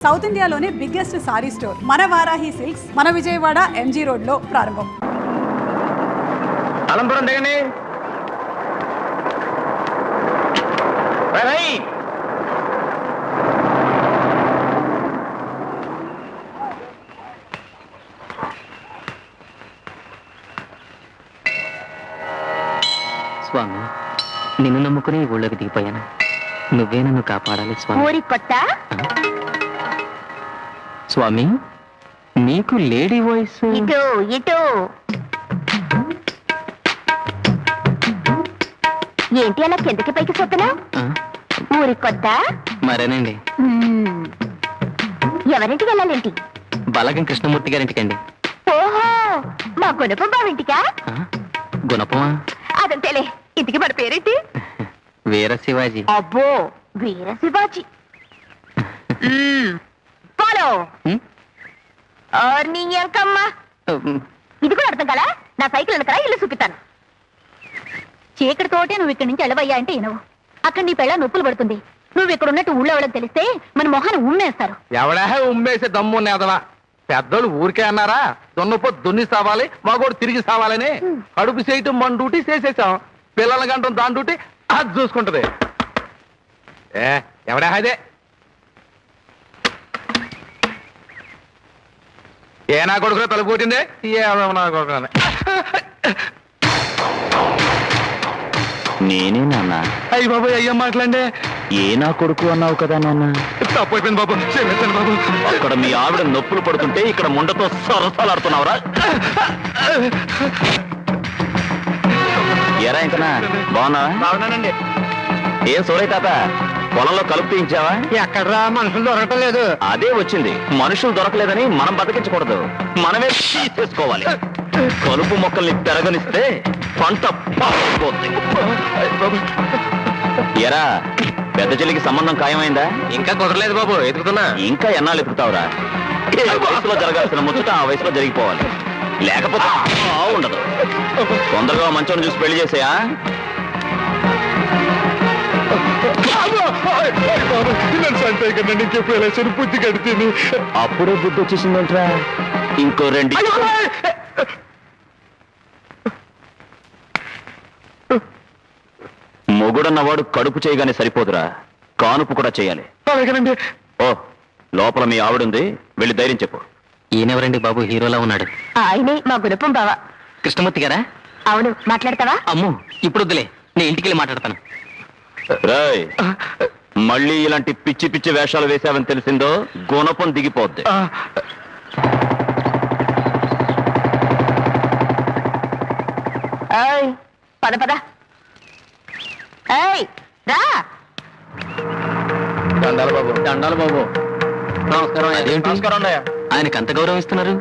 South ఇండియాలోనే biggest sorry store మన Varahi silks మన విజయవాడ ఎంజీ రోడ్ లో ప్రారంభం. అలంపురం దిగండి. స్వామి, నిన్ను నమ్ముకుని ఈ ఊళ్ళోకి దిగిపోయాను. నువ్వే నన్ను కాపాడాలి స్వామి. ఊరి కొత్త స్వామి, నీకు లేడీ వాయిస్. ఇటు ఇటు ఏంటి అలా కిందకి పైకి చూస్తున్నావు? ఊరి కొత్త మరేనండి. ఎవరింటికి వెళ్ళాలేంటి? బలగం కృష్ణమూర్తి గారింటికండి. ఓహో, మా గుణపం బావింటికా? గుణపమా? అదంతేలే. ఇంటికి మన పేరేంటి? వీర శివాజీ. అబ్బో, వీర శివాజీ. ఫాలో నీ ఎంకమ్మా. ఇది కూడా అర్థం కదా? నా సైకిల్ వెనకరా ఇల్లు చూపిస్తాను. చీకటితోటే నువ్వు ఇక్కడి నుంచి వెళ్ళవయ్యా అంటే వినవు. అక్కడ నీ పెళ్ళ నొప్పులు పడుతుంది. నువ్వు ఇక్కడ ఉన్నట్టు ఊళ్ళో వాళ్ళకి తెలిస్తే మన మొహాన్ని ఉమ్మేస్తారు. ఎవడా ఉమ్మేసే దమ్ము నేదవా? పెద్దోళ్ళు ఊరికే అన్నారా? దున్నపో దున్ని సావాలి, మాగోడు తిరిగి సావాలని. కడుపు చేయటం మన డ్యూటీ చేసేసాం. పిల్లల గంటం దాని డ్యూటీ అది చూసుకుంటది. ఎవడా అదే ఏ నా కొడుకులో తలుపుకొట్టింది? నా కొడుకు నేనే నాన్న. అయ్యి బాబు అయ్యా మాట్లాడే. ఏ నా కొడుకు అన్నావు కదా నాన్న. తప్పైపోయింది బాబు, క్షమించండి బాబు. అక్కడ మీ ఆవిడ నొప్పులు పడుతుంటే ఇక్కడ ముండతో సరసాలాడుతున్నావురా? ఎరా ఇంకనా బాగున్నావా? బాగున్నానండి. ఏం సోరయ్య తాత, పొలంలో కలుపు తీయించావా? ఎక్కడరా మనుషులు దొరకటం లేదు. అదే వచ్చింది. మనుషులు దొరకలేదని మనం బతికించకూడదు, మనమే తీసేసుకోవాలి. కలుపు మొక్కల్ని పెరగనిస్తే పంట పాడైపోతుంది. ఎరా, పెద్ద చెల్లికి సంబంధం ఖాయమైందా? ఇంకా కుదరలేదు బాబు, ఎదుగుతున్నా. ఇంకా ఎన్నాళ్ళు ఎత్తుకుతావురా? ఏ వయసులో జరగాల్సిన ముచ్చట ఆ వయసులో జరిగిపోవాలి, లేకపోతే ఉండదు. తొందరగా మంచం చూసి పెళ్లి చేసేయా? బుద్ధి కడితేని అప్పుడే బుద్ధి వచ్చేసిందేంట్రా? ఇంకో రెండు. మొగుడన్నవాడు కడుపు చేయగానే సరిపోదురా, కానుపు కూడా చేయాలి. అలాగేనండి. ఓ, లోపల మీ ఆవిడుంది, వెళ్ళి ధైర్యం చెప్పు. ఈయనెవరండి బాబు, హీరోలా ఉన్నాడు? ఆయనే మా గుణపం బావ. కృష్ణమూర్తి గారా? అవును, మాట్లాడతావా? అమ్ము, ఇప్పుడు వద్దులే, నేను ఇంటికి వెళ్ళి మాట్లాడతాను. రాయ్, మళ్ళీ ఇలాంటి పిచ్చి పిచ్చి వేషాలు వేసావని తెలిసిందో గుణపం దిగిపోద్ది. పద పద. రా. దండాలు బాబు. దండాలు బాబు. నమస్కారం. అదేంటి నమస్కారం. ఆయనకి అంత గౌరవం ఇస్తున్నారు?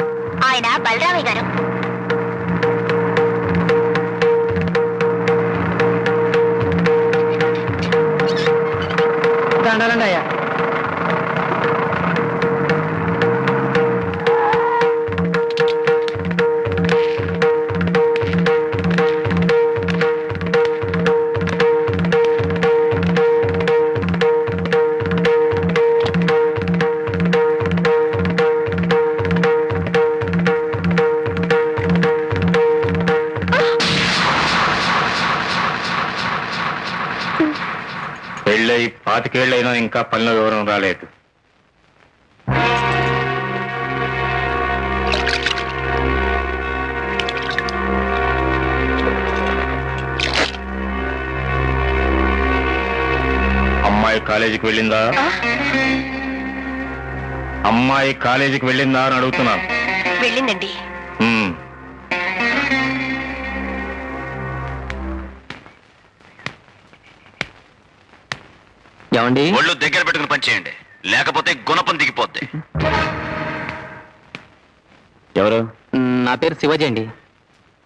ఆయన బలరామయ్య గారు. దండాలండి అయ్యా. పెళ్ళై 25 ఏళ్ళైనా ఇంకా పనిలో వివరం రాలేదు. అమ్మాయి కాలేజీకి వెళ్ళిందా? అమ్మాయి కాలేజీకి వెళ్ళిందా అని అడుగుతున్నాను. వెళ్ళిందండి. ఏమండి? ఒళ్ళు దగ్గర పెట్టుకుని పనిచేయండి, లేకపోతే గుణపం దిగిపోద్ది. ఎవరు? నా పేరు శివాజీ అండి.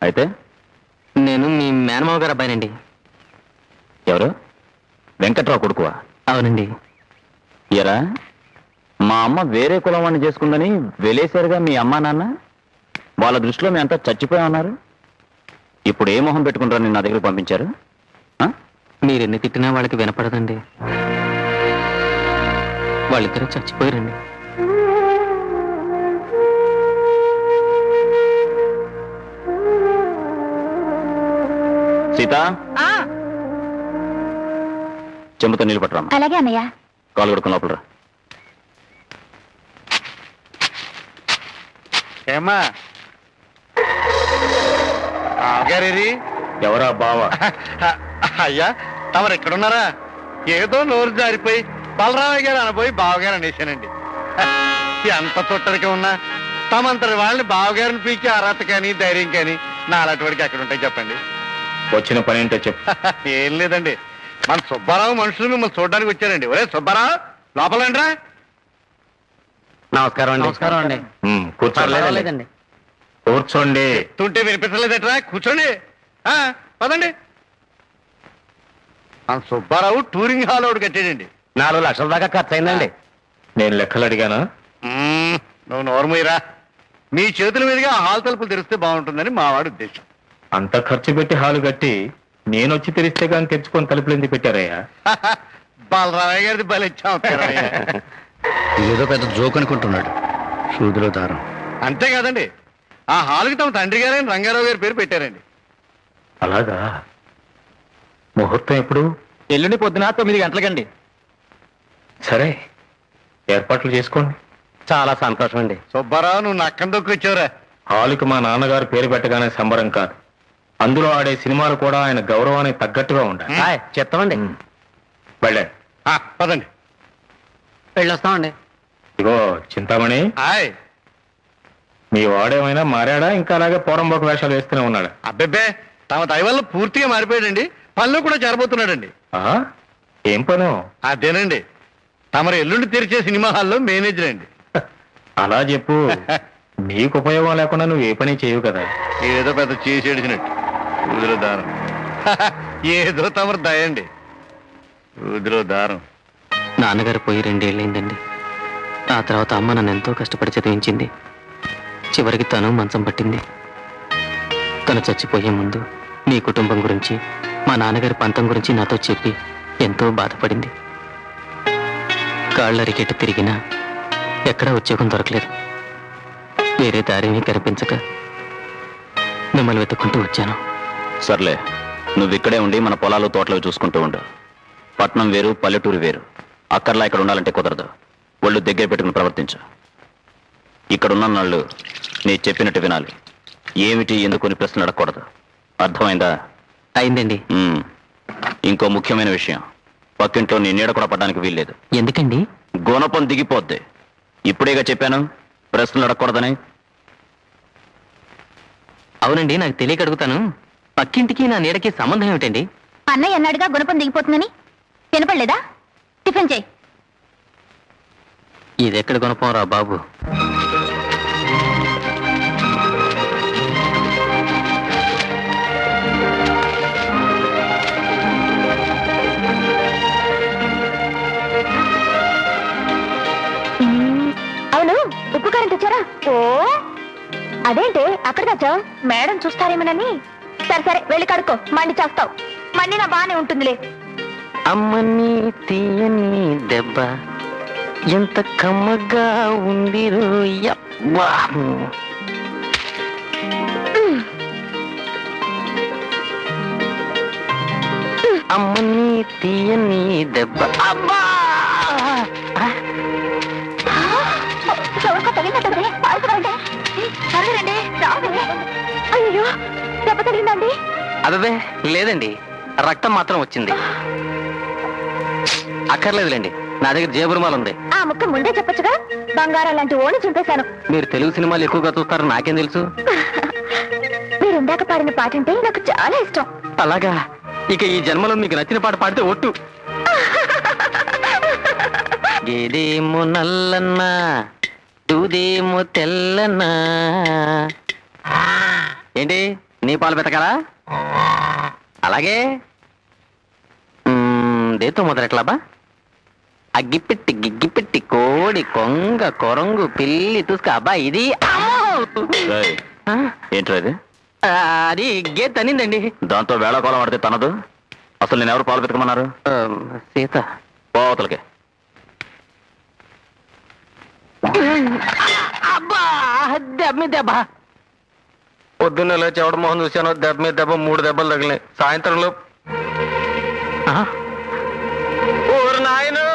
అయితే నేను మీ మేనమావ గారు అబ్బాయినండి. ఎవరు? వెంకట్రావు కొడుకువా? అవునండి. ఎరా, మా అమ్మ వేరే కులం వాడిని చేసుకుందని వెలేశారుగా మీ అమ్మా నాన్న. వాళ్ళ దృష్టిలో మీ అంతా చచ్చిపోయా ఉన్నారు. ఇప్పుడు ఏ మొహం పెట్టుకుంటారని నా దగ్గర పంపించారు? మీరెన్ని తిట్టినా వాళ్ళకి వినపడదండి. వాళ్ళిద్దరూ చచ్చిపోయారండి. సీత చెంబుతో నీళ్ళు పట్టరా అలాగే అన్నయ్య. కాలు కడుకుని లోపల రా. ఏమ్మా బావగారేరి ఎవరా బావ? అయ్యా తమరు ఎక్కడున్నారా? ఏదో నోరు జారిపోయి బలరామయ్య గారు అనబోయి బావగారు అనేసానండి. ఎంత చుట్టడికి ఉన్నా తమంతటి వాళ్ళని బావగారిని పీకి అర్హత కానీ ధైర్యం కానీ నా అలాంటి వాడికి ఎక్కడ ఉంటాయి చెప్పండి. వచ్చిన పని ఏంటో చెప్పు. ఏం లేదండి, మన సుబ్బారావు మనుషులు మిమ్మల్ని చూడడానికి వచ్చారండి. ఒరే సుబ్బారావు లోపలండ్రా. నమస్కారం అండి. నమస్కారం అండి. కూర్చోలేదండి. కూర్చోండి. తుంటే వినిపించలేదట్రా, కూర్చోండి. పదండి. మన సుబ్బారావు టూరింగ్ హాల్ ఒకటి కట్టాడండి. 4 లక్షల దాకా ఖర్చు అయిందండి. నేను లెక్కలు అడిగాను. నువ్వు నోరుమూయరా. మీ చేతుల మీదుగా హాల్ తలుపులు తెరిస్తే బాగుంటుందని మా వాడి ఉద్దేశం. అంత ఖర్చు పెట్టి హాలు కట్టి నేను వచ్చి తెరిస్తే కానీ తెచ్చుకొని తలుపులు ఎందుకు పెట్టారయ్యా? బాలరామయ్య గారిది బలిచ్చాం. ఏదో పెద్ద జోక్ అనుకుంటున్నాడు. సూదిలో దారం. అంతే కదండి, ఆ హాల్కి తమ తండ్రి గారైన రంగారావు గారి పేరు పెట్టారండి. అలాగా? ముహూర్తం ఎప్పుడు? ఎల్లుండి పొద్దున 9 గంటలకండి. సరే, ఏర్పాట్లు చేసుకోండి. చాలా సంతోషం అండి. సుబ్బారావు నువ్వు నక్కం దొక్కొచ్చావురా. హాలుకి మా నాన్నగారు పేరు పెట్టగానే సంబరం కాదు, అందులో ఆడే సినిమాలు కూడా ఆయన గౌరవానికి తగ్గట్టుగా ఉండాలి. చెప్తామండి. వెళ్ళే. పదండి. వెళ్ళొస్తామండి. ఇగో చింతామణి, హాయ్. మీ వాడేమైనా మారాడా, ఇంకా అలాగే పోరంబోక వేషాలు వేస్తూనే ఉన్నాడా? అబ్బెబ్బే, తమ దయ వల్ల పూర్తిగా మారిపోయాడండి. పనిలో కూడా చేరబోతున్నాడండి. ఆహా, ఏం పను? అదేనండి, తమరు ఎల్లుండి తెరిచే సినిమా హాల్లో మేనేజర్ అండి. అలా చెప్పు. నీకు ఉపయోగం లేకుండా నువ్వు ఏ పని చేయవు కదా. ఏదో పెద్ద చేసేడిచినట్టు. ఊదిలో దారం. ఏదో తమరు దయండి. ఊదిలో దారం. నాన్నగారు పోయి 2 ఏళ్ళైందండి. ఆ తర్వాత అమ్మ నన్ను ఎంతో కష్టపడి చదివించింది. చివరికి తను మంచం పట్టింది. తను చచ్చిపోయే ముందు మీ కుటుంబం గురించి, మా నాన్నగారి పంతం గురించి నాతో చెప్పి ఎంతో బాధపడింది. కాళ్ళరికెట్టు తిరిగినా ఎక్కడా ఉద్యోగం దొరకలేదు. వేరే దారిని కనిపించక మిమ్మల్ని వెతుక్కుంటూ వచ్చాను. సర్లే, నువ్వు ఇక్కడే ఉండి మన పొలాలు తోటలు చూసుకుంటూ ఉండు. పట్నం వేరు, పల్లెటూరు వేరు. అక్కర్లా ఇక్కడ ఉండాలంటే కుదరదు. ఒళ్ళు దగ్గర పెట్టుకుని ప్రవర్తించు. ఇక్కడున్న నాళ్ళు నీ చెప్పినట్టు వినాలి. ఏమిటి ఎందుకు ప్రశ్నలు అడగకూడదు. అర్థమైందా? అయిందండి. ఇంకో ముఖ్యమైన విషయం, పక్కింట్లో నీ నీడ కూడా పడ్డానికి వీల్లేదు. ఎందుకండి? గుణపం దిగిపోద్ది. ఇప్పుడేగా చెప్పాను ప్రశ్నలు అడగకూడదని. అవునండి, నాకు తెలియక అడుగుతాను. పక్కింటికి నా నీడకి సంబంధం ఏమిటండి? అన్నయ్య అన్నాడుగా గుణపం దిగిపోతుందని. వినపడలేదా? టిఫిన్ చేయి. ఇదెక్కడ గుణపం రా బాబు. అవును, ఉప్పు కారం తెచ్చారా? ఓ అదేంటి అక్కడ తెచ్చావు? మేడం చూస్తారేమోనని. సరే సరే, వెళ్ళి కడుక్కో. మండి చేస్తావు. మండినా బానే ఉంటుందిలే. అమ్మని తీయని దెబ్బ ఎంత కమ్మగా ఉంది రోయ్యబ్బా. అమ్మని తీయని దెబ్బ. అబ్బా! ఎవరికో తగిలినట్టుంది. రండి, రావండి. అయ్యో, దెబ్బ తగిలిందండి. అదే లేదండి, రక్తం మాత్రం వచ్చింది. అక్కర్లేదులేండి, నా దగ్గర జేబురుమాలు ఉంది. ఆ ముక్క ముందే చెప్పొచ్చుగా. బంగారం లాంటి ఓణి చింపేశాను. మీరు తెలుగు సినిమాలు ఎక్కువగా చూస్తారు, నాకేం తెలుసు. మీరు ఇందాక పాడిన పాట అంటే నాకు చాలా ఇష్టం. అలాగా? ఇక ఈ జన్మలో మీకు నచ్చిన పాట పాడితే ఒట్టు. గేదేమో నల్లన్నా, దూదేమో తెల్లన్నా. ఏంటి, నీ పాలు పెతకాలా? అలాగే దేతో మొదలెట్లాబా? అగ్గిపెట్టి గిగ్గిపెట్టి కోడి కొంగ కొరంగు పిల్లి తుసుక. అబ్బా ఇది ఏంట్రా ఇది? అది గేదె తనిందండి. దాంతో వేళకోళం ఆడితే తనదు. అసలు నేను ఎవరు పాలు పెతకమన్నారు? సీత. పోవతలకి. అబ్బా దెబ్బ దెబ్బ. పొద్దున్న ఇలా చెవడ మొహం చూశాను, దెబ్బ మీద దెబ్బ 3 దెబ్బలు తగిలినాయి. సాయంత్రంలో ఓరు నాయను,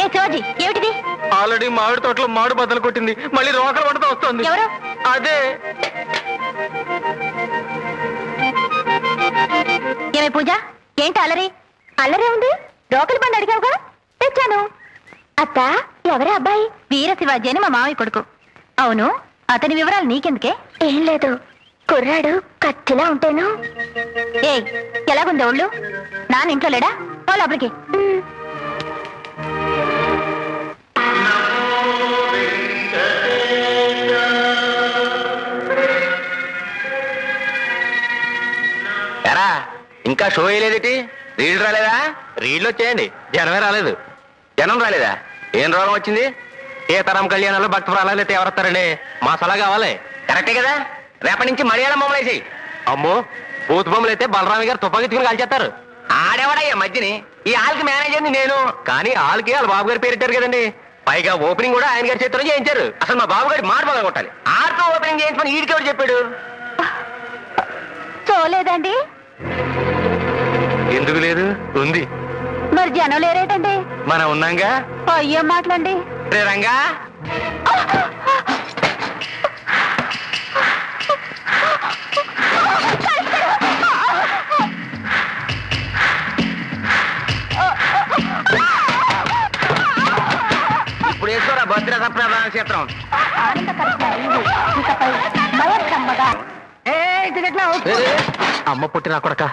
ఏ శివాజీ ఏమిటిది? ఆల్రెడీ మామిడి తోటలో మామిడి బద్దలు కొట్టింది, మళ్ళీ రోకలు పడుతూ వస్తుంది. ఎవరు? అదే. ఏమే పూజ, ఏంటి అల్లరి? అల్లరే ఉంది. రోకలి బండి అడిగావుగా, తెచ్చాను. అత్త, ఎవరే అబ్బాయి? వీర శివాజీ అని మా మామయ్య కొడుకు. అవును, అతని వివరాలు నీకెందుకే? ఏం లేదు, కుర్రాడు కత్తిలా ఉంటాను. ఏ ఎలాగుంది ఒళ్ళు? నాన్న ఇంట్లో లేడా? వాళ్ళ అప్పటికి ఎరా ఇంకా షో వేయలేదేటి? రీళ్లు రాలేదా? రీళ్లు వచ్చేయండి, జనమే రాలేదు. జనం రాలేదా? ఏం రోగం వచ్చింది? ఏ తరం కళ్యాణాలు భక్త ప్రాణాలు ఎవరొస్తారండి? మా సలహా కావాలి. కరెక్టే కదా, రేపటి నుంచి మలయాళం బొమ్మలు వేసేయి. అమ్మో, బూత్ బొమ్మలు అయితే బలరామి గారు తుపాకెత్తుకుని కాల్చేస్తారు. ఆడేవాడయ్యా మధ్యని, ఈ ఆల్కి మేనేజర్ని నేను. కానీ ఆల్కి వాళ్ళ బాబు గారు పేరెట్టారు కదండి. పైగా ఓపెనింగ్ కూడా ఆయన గారి చేతిలో చేయించారు. అసలు మా బాబు గారి మాట బాగా కొట్టాలి. ఆడుతూ ఓపెనింగ్ చేయించమని ఈడికెవడు చెప్పాడు? చూడలేదండి. ఎందుకు లేదు? ఉంది. మరి జనం లేరేటండి? మనం ఉన్నాంగా. అయ్యో మాటలండి. రే రంగా, ఇప్పుడు వేసుకోరా భద్రతా ప్రధాన క్షేత్రం. అమ్మ పుట్టిన కొడక.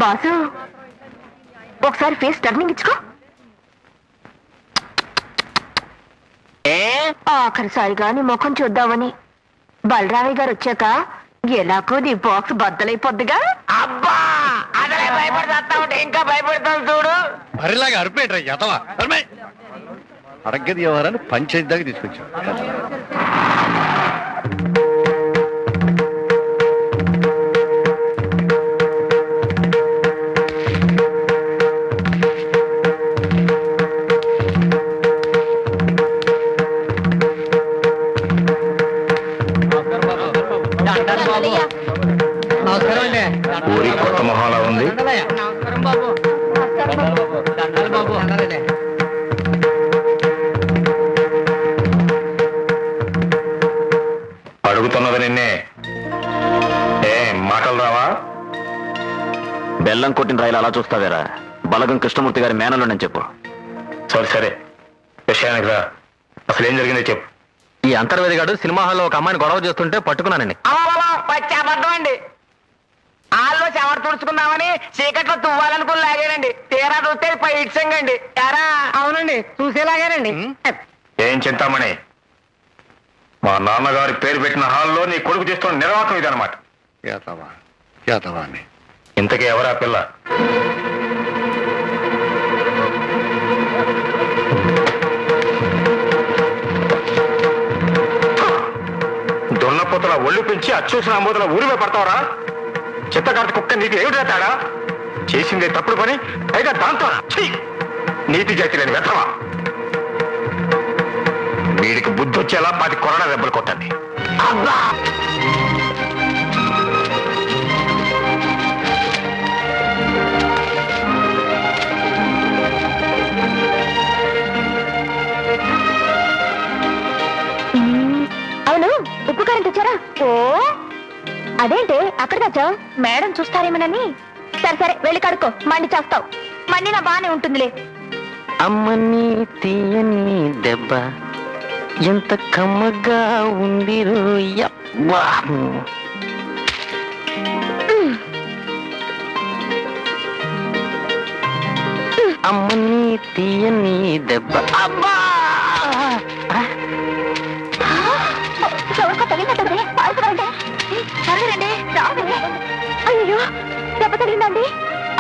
బాసు, ఒకసారి ఫేస్ టర్నింగ్ ఇచ్చుకో. ఆఖరిసారిగా నీ ముఖం చూద్దామని. బలరామయ్య గారు వచ్చాక ఎలాగో నీ బాక్స్ బద్దలైపోద్దిగా. అబ్బా, అదలే భయపడతా ఉంటే ఇంకా భయపడతాను చూడు. మరిలాగా అరిపేట్రా యతవా. అరగ్గది వ్యవహారాన్ని పంచాయతీ దాకా తీసుకొచ్చావు. ఊరి కొత్త మొహాలా ఉంది. అడుగుతున్నది నిన్నే. మాటలు రావా? బెల్లం కొట్టిన రైలు అలా చూస్తావేరా? బలగం కృష్ణమూర్తి గారి మేనలోనని చెప్పు. సరే సరే, విషయానికి రా. అసలు ఏం జరిగిందో చెప్పు. ఈ అంతర్వేదిగాడు సినిమా హాల్లో ఒక అమ్మాయిని గొడవ చేస్తుంటే పట్టుకున్నానండి. అబద్ధం అండి. హాల్లో చెవట తుడుచుకుందామని చీకట్లో తువ్వాలనుకుని లాగానండి. తీరా చూస్తే పైట్సంగండి. ఎరా? అవునండి, చూసేలాగానండి. ఏం చింతామణి, మా నాన్నగారి పేరు పెట్టిన హాల్లో నీ కొడుకు చేస్తున్న నిర్వాహకం ఇదనమాట. యాతవా యాతవా అని. ఇంతకీ ఎవరా పిల్ల? దున్నపోతల ఒళ్ళు పెంచి అచ్చూసిన అమ్మోదల ఊరిమే పడతావరా? చిత్తకార్త కుక్క నీకు ఏమిటి తేడా? చేసిందే తప్పుడు పని, పైగా దాంతో నీతి జాతి లేని వ్యర్థమా. వీడికి బుద్ధి వచ్చేలా 10 కొరడా దెబ్బలు కొట్టండి. అవును, ఉప్పు కారం తెచ్చారా? ఓ అదేంటి అక్కడ తెచ్చావు? మేడం చూస్తారేమోనని. సరే సరే, వెళ్ళి కడుక్కో, మండి చేస్తావు. మండినా బానే ఉంటుందిలే. అమ్మని తీయని దెబ్బ ఎంత కమ్మగా ఉంది. అమ్మని తీయని దెబ్బ. అబ్బా! ఎవరికో తగిలినట్టుంది. పాల్గొనండి. త్వరగారండి. రావండి. అయ్యో, దెబ్బ తగిలిందండి.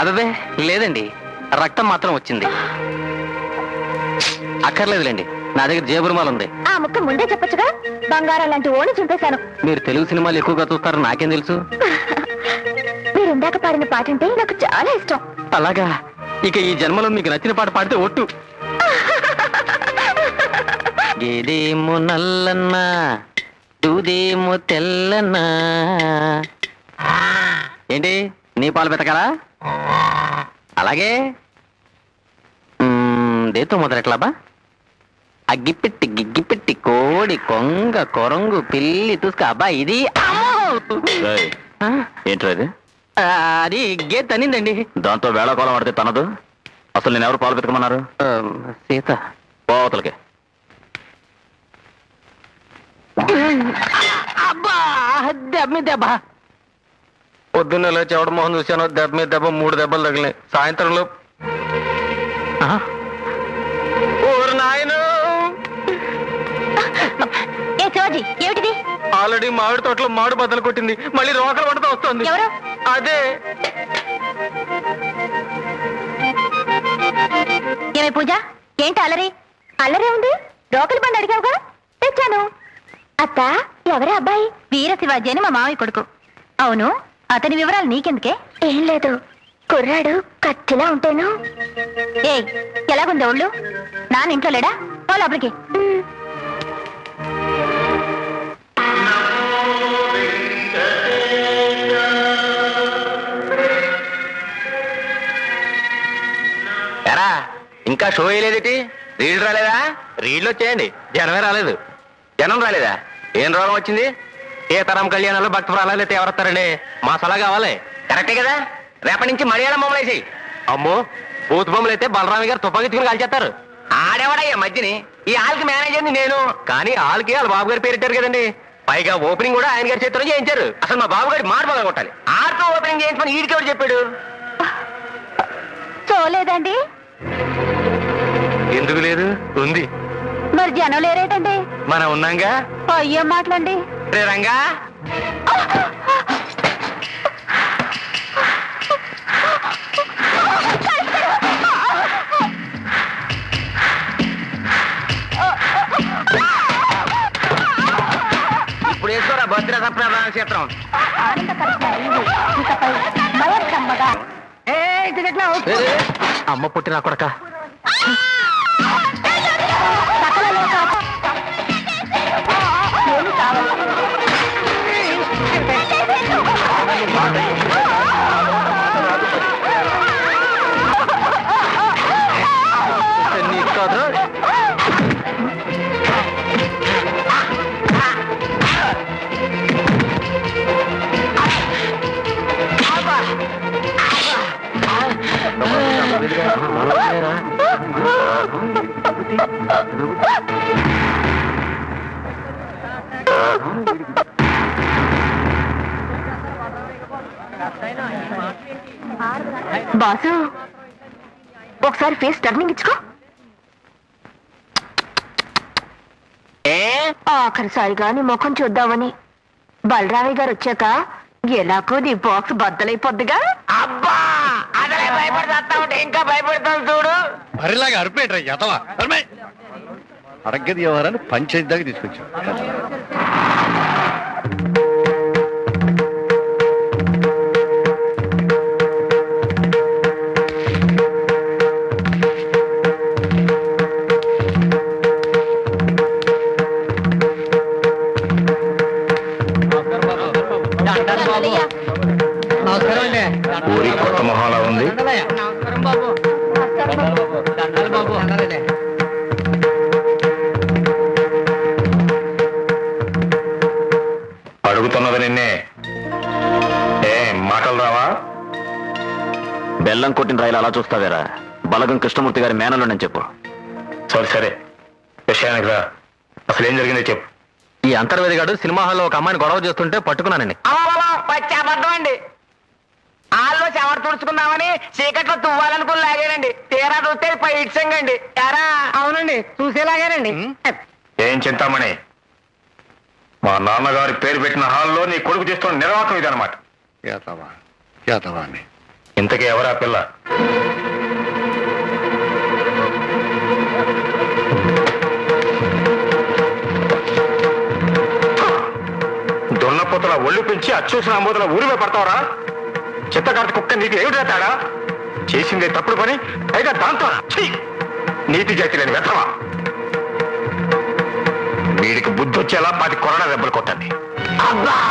అదే లేదండి, రక్తం మాత్రం వచ్చింది. అక్కర్లేదులేండి, నా దగ్గర జేబురుమాలు ఉంది. ఆ ముక్క ముందే చెప్పొచ్చుగా. బంగారం లాంటి ఓణి చింపేశాను. మీరు తెలుగు సినిమాలు ఎక్కువగా చూస్తారు, నాకేం తెలుసు. మీరు ఇందాక పాడిన పాట అంటే నాకు చాలా ఇష్టం. అలాగా, ఇక ఈ జన్మలో మీకు నచ్చిన పాట పాడితే ఒట్టు. గేదేమో నల్లన్నా, దూదేమో తెల్లన్నా. ఏంటి, నీ పాలు పెతకాలా? అలాగే దేతో మొదలెట్లాబా? అగ్గిపెట్టి గిగ్గిపెట్టి కోడి కొంగ కొరంగు పిల్లి తుసుక. అబ్బా ఇది ఏంట్రా ఇది? అది గే తనిందండి. దాంతో వేళకోళం ఆడితే తనదు. అసలు నేను ఎవరు పాలు పెతకమన్నారు? సీత. పోతలకి అబ్బా దెబ్బ మీద దెబ్బ. పొద్దున్న లేచి ఎవడ మొహం చూశాను, దెబ్బ మీద దెబ్బ 3 దెబ్బలు తగిలినాయి. సాయంత్రంలో ఊరు నాయను. ఏ శివాజీ, ఏమిటిది? ఆల్రెడీ మామిడి తోటలో మామిడి బద్దలు కొట్టింది, మళ్ళీ రోకలు పడుతూ వస్తుంది. ఎవరు? అదే. ఏమే పూజ, ఏంటి అల్లరి? అల్లరే ఉంది. రోకలి బండి అడిగావుగా, తెచ్చాను. అత్త, ఎవరే అబ్బాయి? వీర శివాజీ అని మా మామయ్య కొడుకు. అవును, అతని వివరాలు నీకెందుకే? ఏం లేదు, కుర్రాడు కత్తిలా ఉంటేను. ఏ ఎలాగుంది ఒళ్ళు? నాన్న ఇంట్లో లేడా? పో లోపలికి. ఎరా, ఇంకా షో వేయలేదేటి? రీళ్లు రాలేదా? రీళ్లు వచ్చేయండి, జనమే రాలేదు. జనం రాలేదా? ఏం రోగం వచ్చింది? ఏ తరం కళ్యాణాలు భక్త ప్రాణాలు ఎవరొస్తారండి? మా సలహా కావాలి. కరెక్టే కదా, రేపటి నుంచి మలయాళం బొమ్మలు వేసేయి. అమ్మో, బూత్ బొమ్మలు అయితే బలరామి గారు తుపాకెత్తుకుని కాల్చేస్తారు. ఆడేవాడయ్యా మధ్యని. ఈ ఆల్కి మేనేజర్ని నేను. కానీ ఆల్కి వాళ్ళ బాబు గారు పేరెట్టారు కదండి. పైగా ఓపెనింగ్ కూడా ఆయన గారి చేతిలో చేయించారు. అసలు మా బాబు గారి మాట మొదలు కొట్టాలి. ఆడుతూ ఓపెనింగ్ చేయించమని ఈడికెవడు చెప్పాడు? చూడలేదండి. ఎందుకు లేదు? ఉంది. మరి జనం లేరేటండి? మనం ఉన్నాంగా. అయ్యో మాటలండి. రే రంగా, ఇప్పుడు వేసుకోరా భద్రతా ప్రధాన క్షేత్రం. అమ్మ పుట్టిన కొడక. బాసు, ఒకసారి ఫేస్ టర్నింగ్ ఇచ్చుకో. ఆఖరిసారిగా నీ ముఖం చూద్దామని. బలరామయ్య గారు వచ్చాక ఎలాగో నీ బాక్స్ బద్దలైపోద్దిగా. అబ్బా, అదలే భయపడతా ఉంటే ఇంకా భయపడతాను చూడు. మరిలాగా అరిపేట్రా ఎతవా. అరగ్గది వ్యవహారాన్ని పంచాయతీ దాకా తీసుకొచ్చాం. ఊరి కొత్త మొహాలా ఉంది. అడుగుతున్నది నిన్నే. మాటలు రావా? బెల్లం కొట్టిన రైలు అలా చూస్తావేరా? బలగం కృష్ణమూర్తి గారి మేనలోనని చెప్పు. సరే సరే, విషయానికి రా. అసలు ఏం జరిగిందో చెప్పు. ఈ అంతర్వేదిగాడు సినిమా హాల్లో ఒక అమ్మాయిని గొడవ చేస్తుంటే పట్టుకున్నానండి. పచ్చాబద్ధం అండి. హాల్లో చెవట తుడుచుకుందామని చీకట్లో తువ్వాలనుకుని లాగానండి. తీరా చూస్తే పైడ్సంగండి. ఎరా అవునండి, చూసేలాగానండి. ఏం చింతామణి, మా నాన్నగారి పేరు పెట్టిన హాల్లో నీ కొడుకు చేస్తున్న నిర్వాహకం ఇదనమాట. యాదవా అని ఇంతకీ ఎవరా పిల్ల? దున్నపోతల ఒళ్ళు పెంచి అచ్చూసిన ఆమోదల ఊరివే పడతావరా? చిత్తకార్త కుక్క నీకు ఏమిటి తేడా? చేసిందే తప్పుడు పని, పైగా దాంతో నీతి జాతి లేని వ్యర్థమా? వీడికి బుద్ధి వచ్చేలా 10 కొరడా దెబ్బలు కొట్టండి.